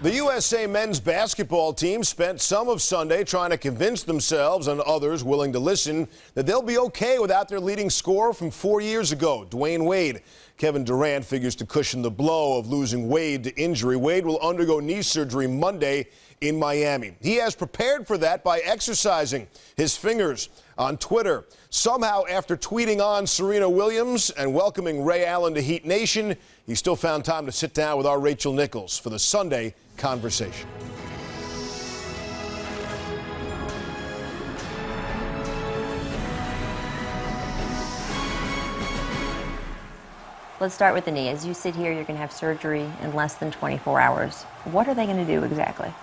The USA men's basketball team spent some of Sunday trying to convince themselves and others willing to listen that they'll be okay without their leading scorer from 4 years ago, Dwyane Wade. Kevin Durant figures to cushion the blow of losing Wade to injury. Wade will undergo knee surgery Monday in Miami. He has prepared for that by exercising his fingers on Twitter. Somehow, after tweeting on Serena Williams and welcoming Ray Allen to Heat Nation, he still found time to sit down with our Rachel Nichols for the Sunday Conversation. Let's start with the knee. As you sit here, you're going to have surgery in less than 24 hours. What are they going to do exactly?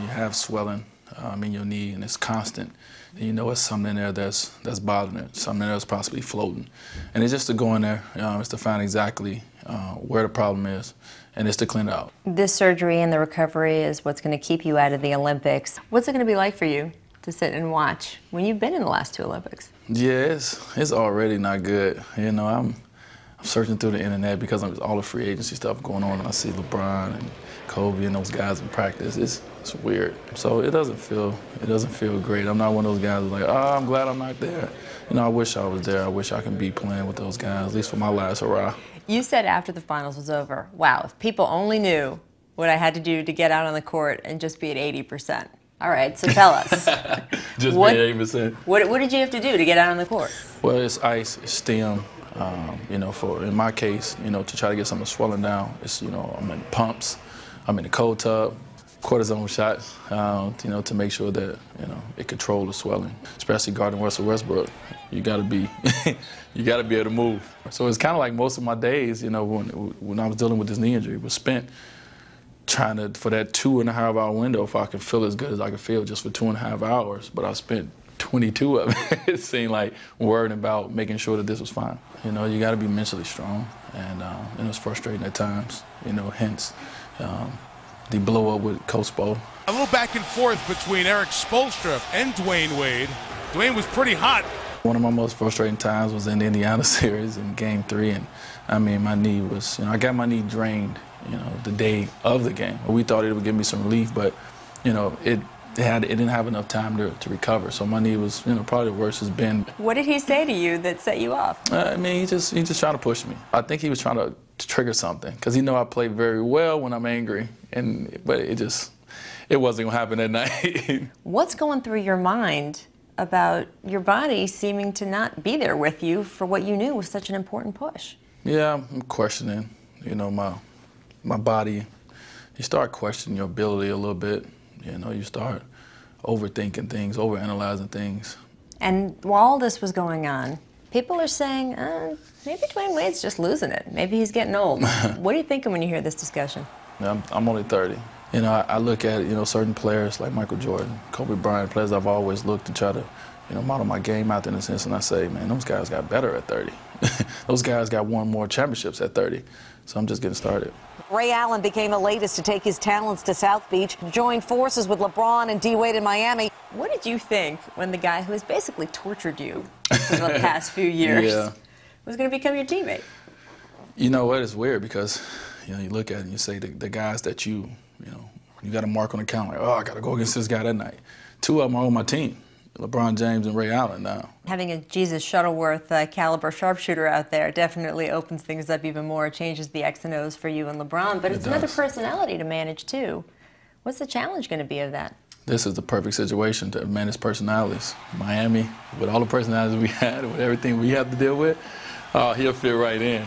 You have swelling in your knee, and it's constant. And you know it's something in there that's bothering it, something in there that's possibly floating. And it's just to go in there, it's to find exactly where the problem is, and it's to clean it out. This surgery and the recovery is what's going to keep you out of the Olympics. What's it going to be like for you to sit and watch when you've been in the last two Olympics? Yeah, it's already not good. You know, I'm searching through the internet because of all the free agency stuff going on, and I see LeBron and Kobe and those guys in practice. It's weird. So it doesn't feel great. I'm not one of those guys who's like, oh, I'm glad I'm not there. You know, I wish I was there. I wish I could be playing with those guys, at least for my last hurrah. You said after the finals was over, wow, if people only knew what I had to do to get out on the court and just be at 80%. All right, so tell us. Just be at 80%. What did you have to do to get out on the court? Well, it's ice, it's stem. You know, in my case, you know, to try to get some of the swelling down, it's, you know, I'm in pumps, I'm in the cold tub, cortisone shots, you know, to make sure that, you know, it controls the swelling. Especially guarding Russell Westbrook, you gotta be, you gotta be able to move. So it's kind of like most of my days, you know, when I was dealing with this knee injury, was spent trying to, for that 2.5 hour window, if I could feel as good as I could feel just for 2.5 hours, but I spent 22 of it. It seemed like worrying about making sure that this was fine. You know, you got to be mentally strong, and it was frustrating at times. You know, hence the blow up with Coach Spo. A little back and forth between Eric Spoelstra and Dwyane Wade. Dwyane was pretty hot. One of my most frustrating times was in the Indiana series in Game 3, and I mean, my knee was, you know, I got my knee drained, you know, the day of the game. We thought it would give me some relief, but, you know, it didn't have enough time to recover, so my knee was, you know, probably the worst it's been. What did he say to you that set you off? I mean, he just trying to push me. I think he was trying to trigger something, because he know I play very well when I'm angry, but it wasn't gonna happen that night. What's going through your mind about your body seeming to not be there with you for what you knew was such an important push? Yeah, I'm questioning, you know, my body. You start questioning your ability a little bit. You know, you start overthinking things, overanalyzing things. And while all this was going on, people are saying, maybe Dwyane Wade's just losing it. Maybe he's getting old. What are you thinking when you hear this discussion? I'm only 30. You know, I look at, you know, certain players like Michael Jordan, Kobe Bryant, players I've always looked to try to, you know, model my game out in a sense, and I say, man, those guys got better at 30. Those guys got won more championships at 30. So I'm just getting started. Ray Allen became the latest to take his talents to South Beach, join forces with LeBron and D. Wade in Miami. What did you think when the guy who has basically tortured you for the past few years was going to become your teammate? You know what? It's weird because, you know, you look at it and you say the guys that you know, you got a mark on the count, like, oh, I got to go against this guy that night. Two of them are on my team. LeBron James and Ray Allen now. Having a Jesus Shuttleworth caliber sharpshooter out there definitely opens things up even more. It changes the X and O's for you and LeBron, but it's another personality to manage too. What's the challenge going to be of that? This is the perfect situation to manage personalities. Miami, with all the personalities we had, with everything we have to deal with, he'll fit right in.